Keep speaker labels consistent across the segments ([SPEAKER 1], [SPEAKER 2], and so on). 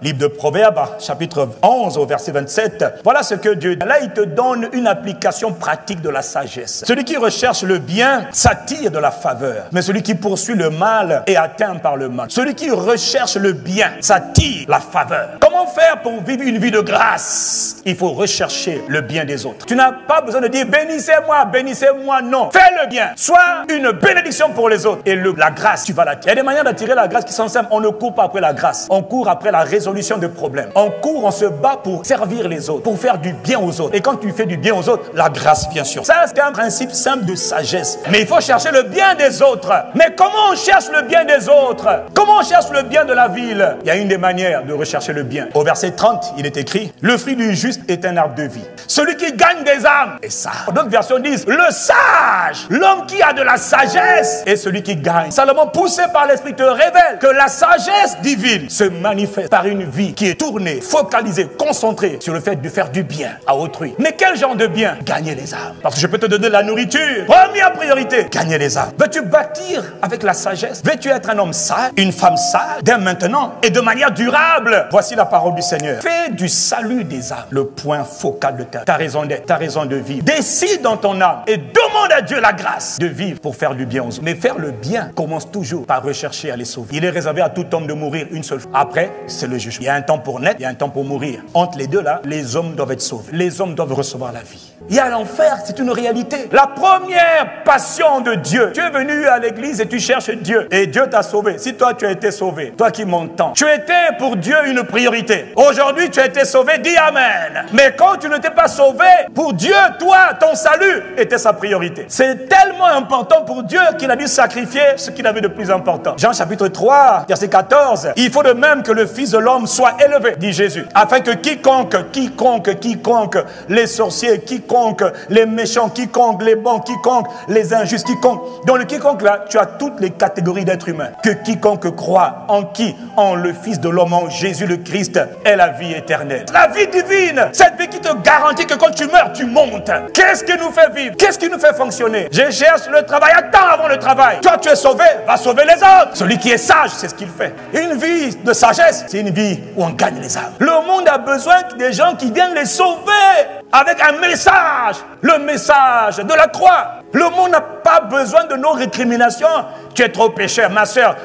[SPEAKER 1] Livre de Proverbes, chapitre 11, au verset 27. Voilà ce que Dieu dit. Là, il te donne une application pratique de la sagesse. Celui qui recherche le bien s'attire de la faveur. Mais celui qui poursuit le mal est atteint par le mal. Celui qui recherche le bien s'attire la faveur. Comment faire pour vivre une vie de grâce? Il faut rechercher le bien des autres. Tu n'as pas besoin de dire bénissez-moi, bénissez-moi. Non. Fais le bien. Sois une bénédiction pour les autres. Et la grâce, tu vas l'attirer. Il y a des manières d'attirer la grâce qui sont simples. On ne court pas après la grâce. On court après la résolution de problèmes. On court, on se bat pour servir les autres, pour faire du bien aux autres. Et quand tu fais du bien aux autres, la grâce vient sur. Ça, c'est un principe simple de sagesse. Mais il faut chercher le bien des autres. Mais comment on cherche le bien des autres? Comment on cherche le bien de la ville? Il y a une des manières de rechercher le bien. Au verset 30, il est écrit: le fruit du juste est un arbre de vie. Celui qui gagne des âmes est sage. D'autres versions disent: le sage, l'homme qui a de la sagesse, est celui qui gagne. Salomon, poussé par l'Esprit, te révèle que la sagesse divine se manifeste par une vie qui est tournée, focalisée, concentrée sur le fait de faire du bien à autrui. Mais quel genre de bien? Gagner les âmes. Parce que je peux te donner de la nourriture. Première priorité, gagner les âmes. Veux-tu bâtir avec la sagesse? Veux-tu être un homme sage, une femme sage, dès maintenant et de manière durable? Voici la parole du Seigneur. Fais du salut des âmes le point focal de ta raison d'être, ta raison de vivre. Décide dans ton âme et demande à Dieu la grâce de vivre pour faire du bien aux autres. Mais faire le bien commence toujours par rechercher à les sauver. Il est réservé à tout homme de mourir une seule fois. Après, c'est le jugement. Il y a un temps pour naître, il y a un temps pour mourir. Entre les deux là, les hommes doivent être sauvés. Les hommes doivent recevoir la vie. Il y a l'enfer, c'est une réalité. La première passion de Dieu. Tu es venu à l'église et tu cherches Dieu. Et Dieu t'a sauvé. Si toi tu as été sauvé, toi qui m'entends, tu étais pour Dieu une priorité. Aujourd'hui tu as été sauvé, dis Amen. Mais quand tu ne t'es pas sauvé, pour Dieu, toi, ton salut était sa priorité. C'est tellement important pour Dieu qu'il a dû sacrifier ce qu'il avait de plus important. Jean chapitre 3, verset 14. Il faut de même que le Fils de l'homme soit élevé, dit Jésus, afin que quiconque, les sorciers, quiconque, les méchants, quiconque, les bons, quiconque, les injustes, quiconque. Dans le quiconque là, tu as toutes les catégories d'êtres humains. Que quiconque croit en qui? En le Fils de l'homme, en Jésus le Christ, est la vie éternelle. La vie divine, cette vie qui te garantit que quand tu meurs, tu montes. Qu'est-ce qui nous fait vivre? Qu'est-ce qui nous fait fonctionner? Je cherche le travail, attends avant le travail. Toi, tu es sauvé, va sauver les autres. Celui qui est sage, c'est ce qu'il fait. Une vie de sagesse, c'est une vie où on gagne les âmes. Le monde a besoin des gens qui viennent les sauver avec un message, le message de la croix. Le monde n'a pas besoin de nos récriminations. Tu es trop pécheur, ma soeur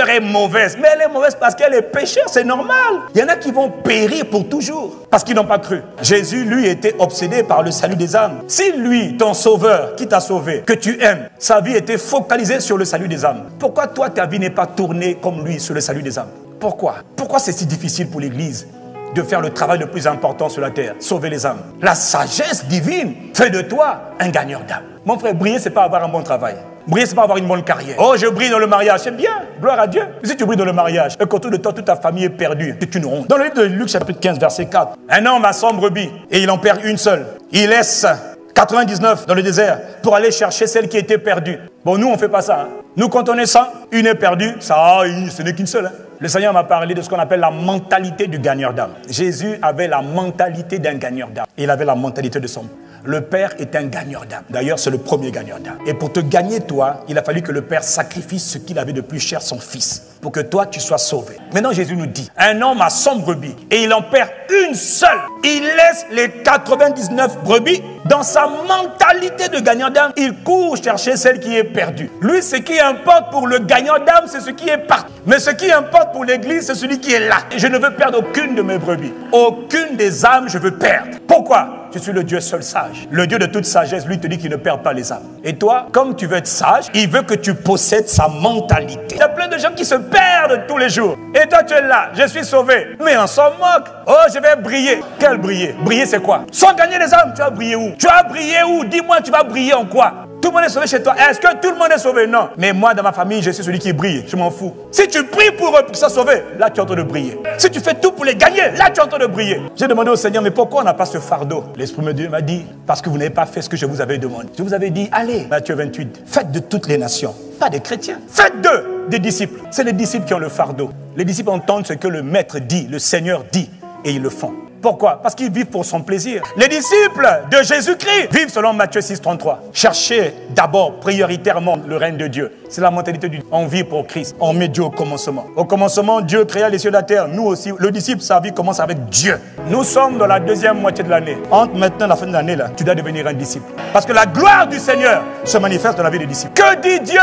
[SPEAKER 1] est mauvaise. Mais elle est mauvaise parce qu'elle est pécheur, c'est normal. Il y en a qui vont périr pour toujours parce qu'ils n'ont pas cru. Jésus, lui, était obsédé par le salut des âmes. Si lui, ton sauveur, qui t'a sauvé, que tu aimes, sa vie était focalisée sur le salut des âmes, pourquoi toi, ta vie n'est pas tournée comme lui sur le salut des âmes? Pourquoi? Pourquoi c'est si difficile pour l'Église de faire le travail le plus important sur la terre, sauver les âmes? La sagesse divine fait de toi un gagneur d'âme. Mon frère, briller, c'est pas avoir un bon travail. Briller, c'est pas avoir une bonne carrière. Oh, je brille dans le mariage, c'est bien, gloire à Dieu. Mais si tu brilles dans le mariage et qu'autour de toi, toute ta famille est perdue, c'est une honte. Dans le livre de Luc, chapitre 15, verset 4, un homme a 100 brebis et il en perd une seule. Il laisse 99 dans le désert pour aller chercher celle qui était perdue. Bon, nous, on fait pas ça. Hein. Nous, quand on est 100, une est perdue, ça, ce n'est qu'une seule. Hein. Le Seigneur m'a parlé de ce qu'on appelle la mentalité du gagneur d'âme. Jésus avait la mentalité d'un gagneur d'âme. Il avait la mentalité de son Père. Le Père est un gagneur d'âme. D'ailleurs, c'est le premier gagneur d'âme. Et pour te gagner, toi, il a fallu que le Père sacrifie ce qu'il avait de plus cher, son Fils, pour que toi, tu sois sauvé. Maintenant, Jésus nous dit, un homme a 100 brebis et il en perd une seule. Il laisse les 99 brebis. Dans sa mentalité de gagneur d'âme, il court chercher celle qui est perdue. Lui, ce qui importe pour le gagneur d'âme, c'est ce qui est parti. Mais ce qui importe pour l'Église, c'est celui qui est là. Et je ne veux perdre aucune de mes brebis. Aucune des âmes, je veux perdre. Pourquoi? Je suis le Dieu seul sage. Le Dieu de toute sagesse, lui, te dit qu'il ne perd pas les âmes. Et toi, comme tu veux être sage, il veut que tu possèdes sa mentalité. Il y a plein de gens qui se perdent tous les jours. Et toi, tu es là, je suis sauvé. Mais on s'en moque. Oh, je vais briller. Quel briller? Briller, c'est quoi? Sans gagner les âmes, tu vas briller où? Tu vas briller où? Dis-moi, tu vas briller en quoi? Tout le monde est sauvé chez toi. Est-ce que tout le monde est sauvé? Non. Mais moi, dans ma famille, je suis celui qui brille. Je m'en fous. Si tu pries pour eux, pour qu'ils soient sauvés, là, tu es en train de briller. Si tu fais tout pour les gagner, là, tu es en train de briller. J'ai demandé au Seigneur, mais pourquoi on n'a pas ce fardeau? L'Esprit de Dieu m'a dit, parce que vous n'avez pas fait ce que je vous avais demandé. Je vous avais dit, allez, Matthieu 28, faites de toutes les nations. Pas des chrétiens. Faites d'eux des disciples. C'est les disciples qui ont le fardeau. Les disciples entendent ce que le Maître dit, le Seigneur dit, et ils le font. Pourquoi? Parce qu'ils vivent pour son plaisir. Les disciples de Jésus-Christ vivent selon Matthieu 6,33. Cherchez d'abord prioritairement le règne de Dieu. C'est la mentalité du... On vit pour Christ. On met Dieu au commencement. Au commencement, Dieu créa les cieux et la terre. Nous aussi, le disciple, sa vie commence avec Dieu. Nous sommes dans la deuxième moitié de l'année. Entre maintenant et la fin de l'année, là, tu dois devenir un disciple. Parce que la gloire du Seigneur se manifeste dans la vie des disciples. Que dit Dieu?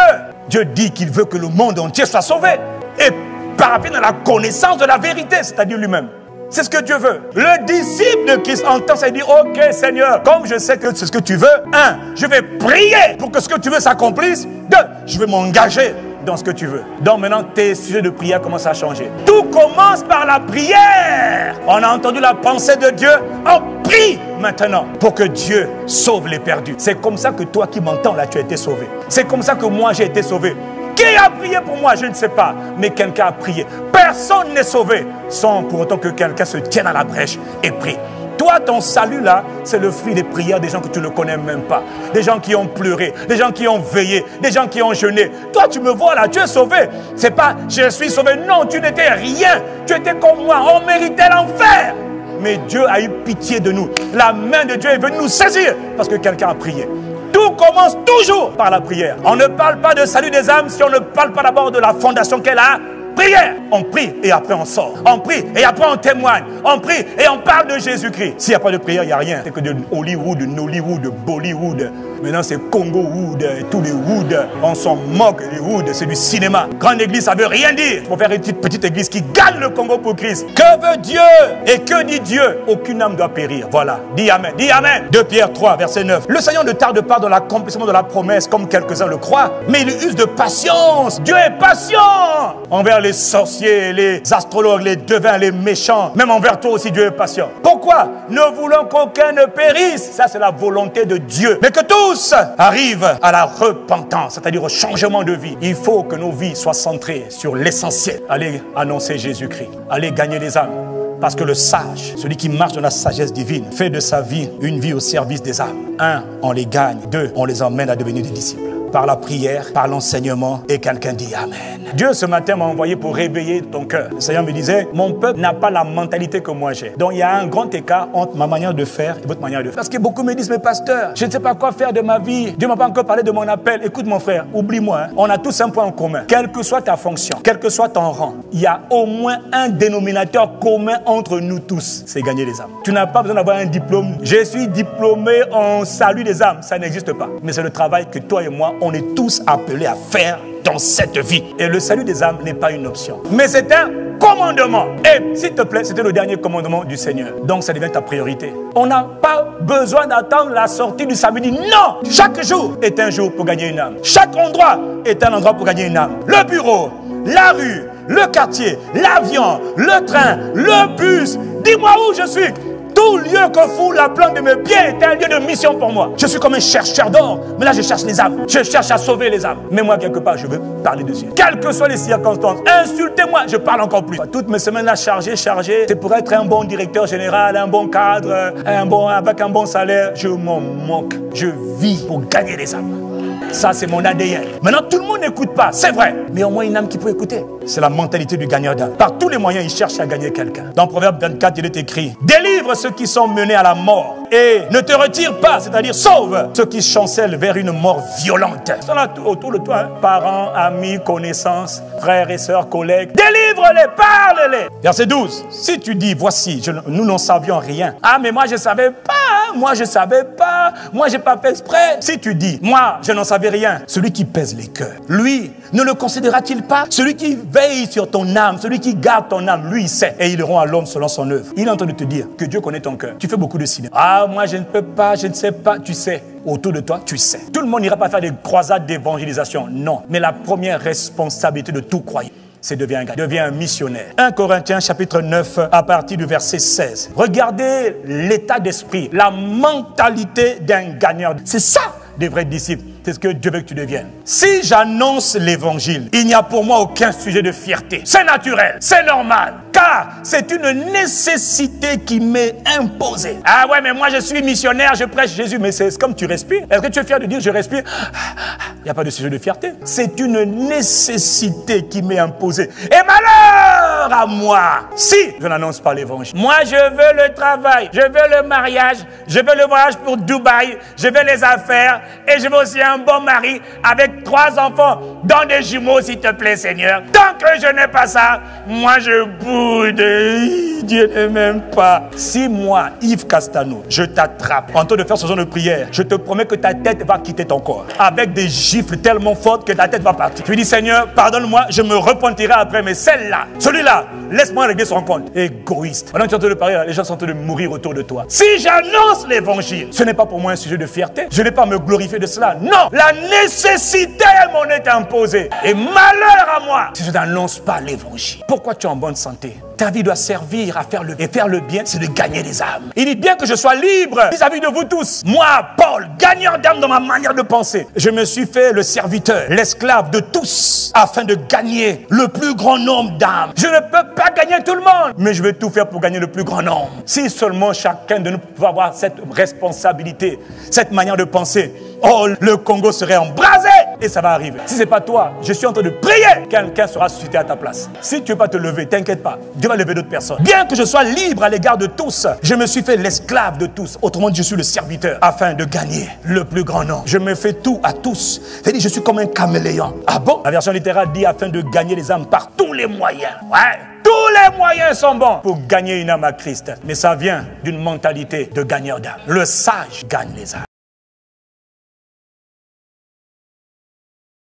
[SPEAKER 1] Dieu dit qu'il veut que le monde entier soit sauvé. Et parapluie dans la connaissance de la vérité, c'est-à-dire lui-même. C'est ce que Dieu veut. Le disciple de Christ entend ça et dit, ok Seigneur, comme je sais que c'est ce que tu veux, 1, je vais prier pour que ce que tu veux s'accomplisse. 2, je vais m'engager dans ce que tu veux. Donc maintenant, tes sujets de prière commencent à changer. Tout commence par la prière. On a entendu la pensée de Dieu. On prie maintenant pour que Dieu sauve les perdus. C'est comme ça que toi qui m'entends là, tu as été sauvé. C'est comme ça que moi j'ai été sauvé. Qui a prié pour moi? Je ne sais pas. Mais quelqu'un a prié. Personne n'est sauvé sans pour autant que quelqu'un se tienne à la brèche et prie. Toi, ton salut là, c'est le fruit des prières des gens que tu ne connais même pas. Des gens qui ont pleuré, des gens qui ont veillé, des gens qui ont jeûné. Toi, tu me vois là, tu es sauvé. C'est pas je suis sauvé. Non, tu n'étais rien. Tu étais comme moi. On méritait l'enfer. Mais Dieu a eu pitié de nous. La main de Dieu est venue nous saisir parce que quelqu'un a prié. Tout commence toujours par la prière. On ne parle pas de salut des âmes si on ne parle pas d'abord de la fondation qu'elle a. Prière. On prie et après on sort. On prie et après on témoigne. On prie et on parle de Jésus-Christ. S'il n'y a pas de prière, il n'y a rien. C'est que de Hollywood, de Nollywood, de Bollywood. Maintenant c'est Congo-wood et tous les wood. On s'en moque des wood, c'est du cinéma. Grande église, ça ne veut rien dire. Il faut faire une petite église qui gagne le Congo pour Christ. Que veut Dieu? Et que dit Dieu? Aucune âme doit périr. Voilà. Dis Amen. Dis Amen. 2 Pierre 3, verset 9. Le Seigneur ne tarde pas dans l'accomplissement de la promesse comme quelques-uns le croient, mais il use de patience. Dieu est patient envers les sorciers, les astrologues, les devins, les méchants. Même envers toi aussi, Dieu est patient. Pourquoi? Ne voulons qu'aucun ne périsse. Ça, c'est la volonté de Dieu. Mais que tous arrivent à la repentance, c'est-à-dire au changement de vie. Il faut que nos vies soient centrées sur l'essentiel. Allez annoncer Jésus-Christ. Allez gagner les âmes. Parce que le sage, celui qui marche dans la sagesse divine, fait de sa vie une vie au service des âmes. 1, on les gagne. 2, on les emmène à devenir des disciples. Par la prière, par l'enseignement, et quelqu'un dit Amen. Dieu ce matin m'a envoyé pour réveiller ton cœur. Le Seigneur me disait, mon peuple n'a pas la mentalité que moi j'ai. Donc il y a un grand écart entre ma manière de faire et votre manière de faire. Parce que beaucoup me disent, mais pasteur, je ne sais pas quoi faire de ma vie. Dieu ne m'a pas encore parlé de mon appel. Écoute mon frère, oublie-moi. Hein. On a tous un point en commun. Quelle que soit ta fonction, quel que soit ton rang, il y a au moins un dénominateur commun entre nous tous. C'est gagner les âmes. Tu n'as pas besoin d'avoir un diplôme. Je suis diplômé en salut des âmes. Ça n'existe pas. Mais c'est le travail que toi et moi, on est tous appelés à faire dans cette vie. Et le salut des âmes n'est pas une option. Mais c'est un commandement. Et s'il te plaît, c'était le dernier commandement du Seigneur. Donc ça devient ta priorité. On n'a pas besoin d'attendre la sortie du samedi. Non! Chaque jour est un jour pour gagner une âme. Chaque endroit est un endroit pour gagner une âme. Le bureau, la rue, le quartier, l'avion, le train, le bus. Dis-moi où je suis. Tout lieu que fout la plante de mes pieds est un lieu de mission pour moi. Je suis comme un chercheur d'or, mais là je cherche les âmes. Je cherche à sauver les âmes. Mais moi, quelque part, je veux parler de Dieu. Quelles que soient les circonstances, insultez-moi, je parle encore plus. Toutes mes semaines là chargées, c'est pour être un bon directeur général, un bon cadre, avec un bon salaire. Je m'en moque. Je vis pour gagner les âmes. Ça, c'est mon ADN. Maintenant, tout le monde n'écoute pas, c'est vrai. Mais au moins une âme qui peut écouter. C'est la mentalité du gagneur d'âme. Par tous les moyens, il cherche à gagner quelqu'un. Dans Proverbe 24, il est écrit, délivre ceux qui sont menés à la mort et ne te retire pas, c'est-à-dire sauve ceux qui chancellent vers une mort violente. Ils sont là autour de toi, hein. Parents, amis, connaissances, frères et sœurs, collègues. Délivre-les, parle-les. Verset 12, si tu dis, voici, nous n'en savions rien. Ah, mais moi, je ne savais pas. Moi, je ne savais pas. Moi, je n'ai pas fait exprès. Si tu dis, moi, je n'en savais rien. Celui qui pèse les cœurs, lui, ne le considéra-t-il pas? Celui qui veille sur ton âme, celui qui garde ton âme, lui, il sait. Et il rend à l'homme selon son œuvre. Il est en train de te dire que Dieu connaît ton cœur. Tu fais beaucoup de cinéma. Ah, moi, je ne peux pas, je ne sais pas. Tu sais. Autour de toi, tu sais. Tout le monde n'ira pas faire des croisades d'évangélisation. Non. Mais la première responsabilité de tout croyant, c'est deviens un missionnaire. 1 Corinthiens chapitre 9 à partir du verset 16. Regardez l'état d'esprit, la mentalité d'un gagneur. C'est ça des vrais disciples. C'est ce que Dieu veut que tu deviennes. Si j'annonce l'évangile, il n'y a pour moi aucun sujet de fierté. C'est naturel, c'est normal. Car c'est une nécessité qui m'est imposée. Ah ouais, mais moi je suis missionnaire, je prêche Jésus. Mais c'est comme tu respires. Est-ce que tu es fier de dire je respire? Il n'y a pas de sujet de fierté. C'est une nécessité qui m'est imposée. Et malheur malheur à moi si je n'annonce pas l'évangile. Moi, je veux le travail, je veux le mariage, je veux le voyage pour Dubaï, je veux les affaires et je veux aussi un bon mari avec 3 enfants, dont des jumeaux, s'il te plaît, Seigneur. Tant que je n'ai pas ça, moi, je boude. Dieu ne m'aime pas. Si moi, Yves Castano, je t'attrape en train de faire ce genre de prière, je te promets que ta tête va quitter ton corps avec des gifles tellement fortes que ta tête va partir. Je lui dis, Seigneur, pardonne-moi, je me repentirai après, mais celle-là, celui-là, laisse-moi régler son compte. Égoïste. Pendant que tu es en train de parler, les gens sont en train de mourir autour de toi. Si j'annonce l'évangile, ce n'est pas pour moi un sujet de fierté. Je n'ai pas à me glorifier de cela. Non, la nécessité m'en est imposée. Et malheur à moi si je n'annonce pas l'évangile. Pourquoi tu es en bonne santé? Ta vie doit servir à faire le bien. Et faire le bien, c'est de gagner des âmes. Il dit bien que je sois libre vis-à-vis de vous tous. Moi, Paul, gagneur d'âmes dans ma manière de penser, je me suis fait le serviteur, l'esclave de tous, afin de gagner le plus grand nombre d'âmes. Je ne peux pas gagner tout le monde, mais je vais tout faire pour gagner le plus grand nombre. Si seulement chacun de nous pouvait avoir cette responsabilité, cette manière de penser, oh, le Congo serait embrasé. Et ça va arriver. Si ce n'est pas toi, je suis en train de prier. Quelqu'un sera suscité à ta place. Si tu ne veux pas te lever, t'inquiète pas. Dieu va lever d'autres personnes. Bien que je sois libre à l'égard de tous, je me suis fait l'esclave de tous. Autrement dit, je suis le serviteur afin de gagner le plus grand nombre. Je me fais tout à tous. C'est-à-dire, je suis comme un caméléon. Ah bon? La version littérale dit afin de gagner les âmes par tous les moyens. Ouais. Tous les moyens sont bons pour gagner une âme à Christ. Mais ça vient d'une mentalité de gagneur d'âme. Le sage gagne les âmes.